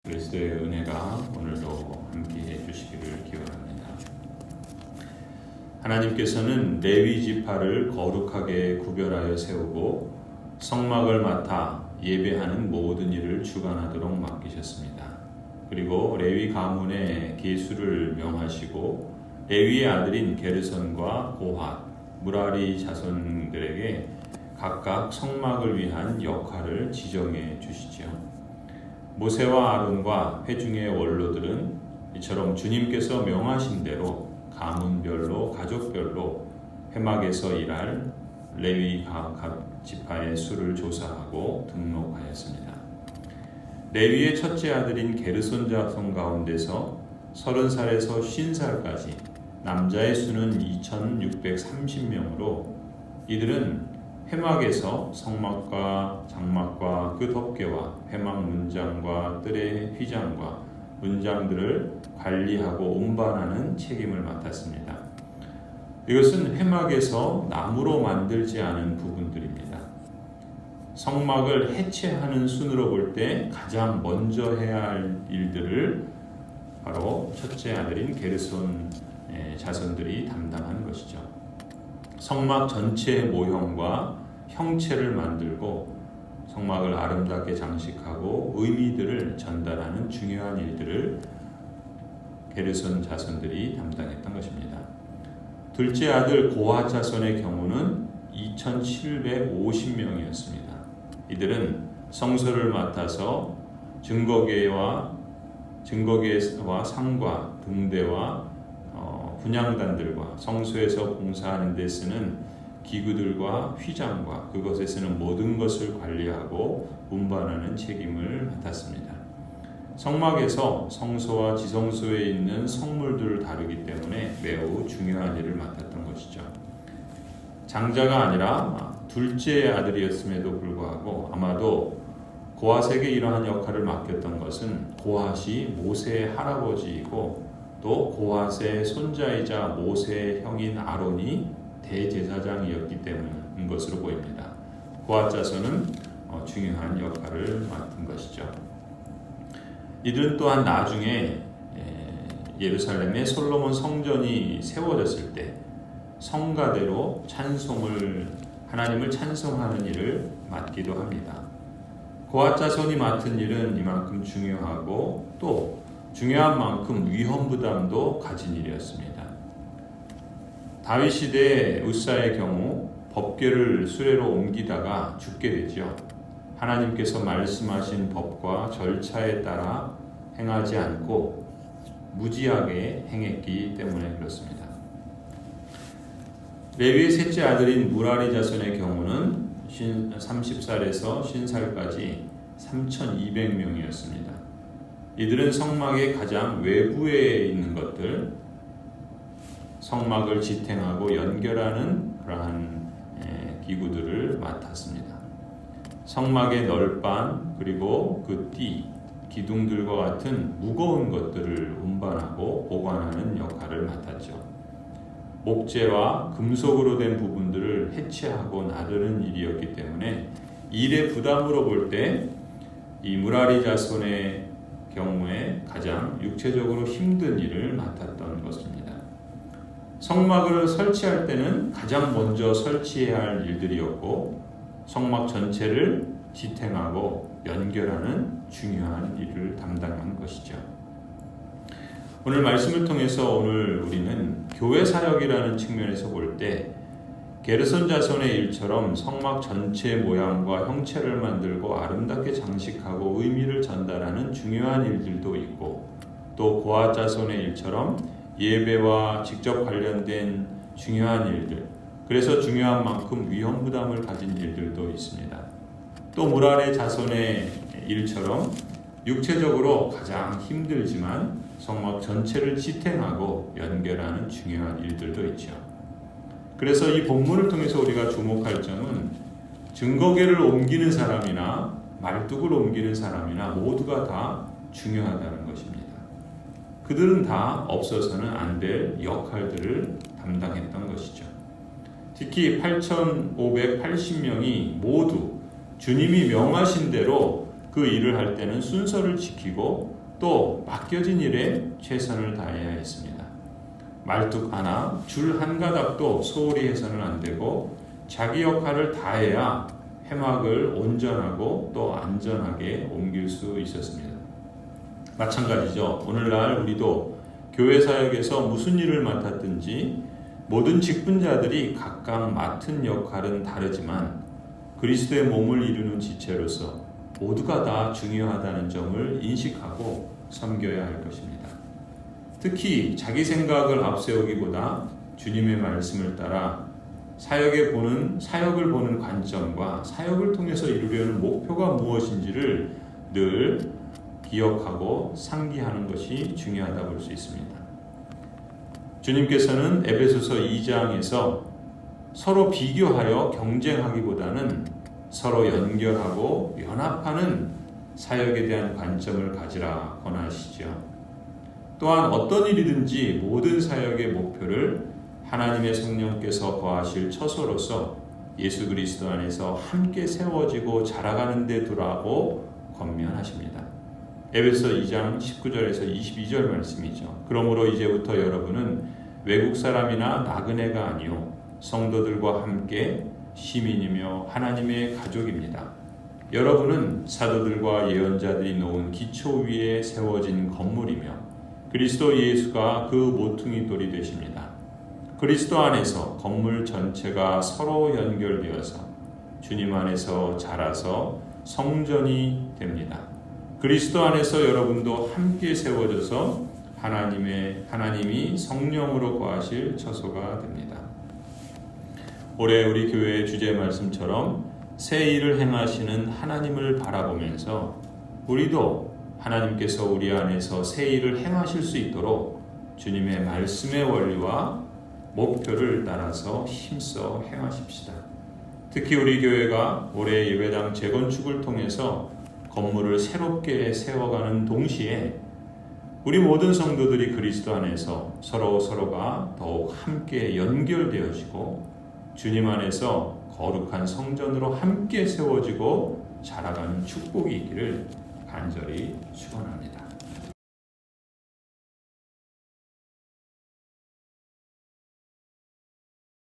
그리스도의 은혜가 오늘도 함께해 주시기를 기원합니다. 하나님께서는 레위 지파를 거룩하게 구별하여 세우고 성막을 맡아 예배하는 모든 일을 주관하도록 맡기셨습니다. 그리고 레위 가문의 계수를 명하시고 레위의 아들인 게르손과 고핫, 무라리 자손들에게 각각 성막을 위한 역할을 지정해 주시지요. 모세와 아론과 회중의 원로들은 이처럼 주님께서 명하신 대로 가문별로 가족별로 회막에서 일할 레위 각 지파의 수를 조사하고 등록하였습니다. 레위의 첫째 아들인 게르손 자손 가운데서 30살에서 50살까지 남자의 수는 2630명으로 이들은 회막에서 성막과 장막과 그 덮개와 회막 문장과 뜰의 휘장과 문장들을 관리하고 운반하는 책임을 맡았습니다. 이것은 회막에서 나무로 만들지 않은 부분들입니다. 성막을 해체하는 순으로 볼 때 가장 먼저 해야 할 일들을 바로 첫째 아들인 게르손 자손들이 담당하는 것이죠. 성막 전체의 모형과 형체를 만들고 성막을 아름답게 장식하고 의미들을 전달하는 중요한 일들을 게르손 자손들이 담당했던 것입니다. 둘째 아들 고핫 자손의 경우는 2750명이었습니다. 이들은 성소를 맡아서 증거궤와 상과 등대와 분향단들과 성소에서 봉사하는 데 쓰는 기구들과 휘장과 그것에 쓰는 모든 것을 관리하고 운반하는 책임을 맡았습니다. 성막에서 성소와 지성소에 있는 성물들을 다루기 때문에 매우 중요한 일을 맡았던 것이죠. 장자가 아니라 둘째 아들이었음에도 불구하고 아마도 고핫에게 이러한 역할을 맡겼던 것은 고핫이 모세의 할아버지이고 또 고핫의 손자이자 모세의 형인 아론이 대제사장이었기 때문인 것으로 보입니다. 고핫 자손은 중요한 역할을 맡은 것이죠. 이들은 또한 나중에 예루살렘에 솔로몬 성전이 세워졌을 때 성가대로 하나님을 찬송하는 일을 맡기도 합니다. 고핫 자손이 맡은 일은 이만큼 중요하고 또 중요한 만큼 위험 부담도 가진 일이었습니다. 다윗 시대 우사의 경우 법궤를 수레로 옮기다가 죽게 되죠. 하나님께서 말씀하신 법과 절차에 따라 행하지 않고 무지하게 행했기 때문에 그렇습니다. 레위의 셋째 아들인 무라리 자손의 경우는 30살에서 50살까지 3200명이었습니다. 이들은 성막의 가장 외부에 있는 것들, 성막을 지탱하고 연결하는 그러한 기구들을 맡았습니다. 성막의 널반 그리고 그 띠, 기둥들과 같은 무거운 것들을 운반하고 보관하는 역할을 맡았죠. 목재와 금속으로 된 부분들을 해체하고 나르는 일이었기 때문에 일의 부담으로 볼 때 이 무라리 자손의 경우에 가장 육체적으로 힘든 일을 맡았던 것입니다. 성막을 설치할 때는 가장 먼저 설치해야 할 일들이었고 성막 전체를 지탱하고 연결하는 중요한 일을 담당한 것이죠. 오늘 말씀을 통해서 오늘 우리는 교회 사역이라는 측면에서 볼 때 게르손 자손의 일처럼 성막 전체 모양과 형체를 만들고 아름답게 장식하고 의미를 전달하는 중요한 일들도 있고 또 고핫 자손의 일처럼 예배와 직접 관련된 중요한 일들, 그래서 중요한 만큼 위험 부담을 가진 일들도 있습니다. 또 무라리 자손의 일처럼 육체적으로 가장 힘들지만 성막 전체를 지탱하고 연결하는 중요한 일들도 있죠. 그래서 이 본문을 통해서 우리가 주목할 점은 증거궤를 옮기는 사람이나 말뚝을 옮기는 사람이나 모두가 다 중요하다는 것입니다. 그들은 다 없어서는 안 될 역할들을 담당했던 것이죠. 특히 8,580명이 모두 주님이 명하신 대로 그 일을 할 때는 순서를 지키고 또 맡겨진 일에 최선을 다해야 했습니다. 말뚝 하나, 줄 한 가닥도 소홀히 해서는 안 되고 자기 역할을 다해야 회막을 온전하고 또 안전하게 옮길 수 있었습니다. 마찬가지죠. 오늘날 우리도 교회 사역에서 무슨 일을 맡았든지 모든 직분자들이 각각 맡은 역할은 다르지만 그리스도의 몸을 이루는 지체로서 모두가 다 중요하다는 점을 인식하고 섬겨야 할 것입니다. 특히 자기 생각을 앞세우기보다 주님의 말씀을 따라 사역을 보는 관점과 사역을 통해서 이루려는 목표가 무엇인지를 늘 기억하고 상기하는 것이 중요하다고 볼 수 있습니다. 주님께서는 에베소서 2장에서 서로 비교하여 경쟁하기보다는 서로 연결하고 연합하는 사역에 대한 관점을 가지라 권하시죠. 또한 어떤 일이든지 모든 사역의 목표를 하나님의 성령께서 거하실 처소로서 예수 그리스도 안에서 함께 세워지고 자라가는 데 두라고 권면하십니다. 에베소 2장 19절에서 22절 말씀이죠. 그러므로 이제부터 여러분은 외국 사람이나 나그네가 아니요 성도들과 함께 시민이며 하나님의 가족입니다. 여러분은 사도들과 예언자들이 놓은 기초 위에 세워진 건물이며 그리스도 예수가 그 모퉁이 돌이 되십니다. 그리스도 안에서 건물 전체가 서로 연결되어서 주님 안에서 자라서 성전이 됩니다. 그리스도 안에서 여러분도 함께 세워져서 하나님이 성령으로 거하실 처소가 됩니다. 올해 우리 교회의 주제 말씀처럼 새 일을 행하시는 하나님을 바라보면서 우리도 하나님께서 우리 안에서 새 일을 행하실 수 있도록 주님의 말씀의 원리와 목표를 따라서 힘써 행하십시다. 특히 우리 교회가 올해 예배당 재건축을 통해서 건물을 새롭게 세워가는 동시에 우리 모든 성도들이 그리스도 안에서 서로가 더욱 함께 연결되어지고 주님 안에서 거룩한 성전으로 함께 세워지고 자라가는 축복이 있기를 간절히 축원합니다.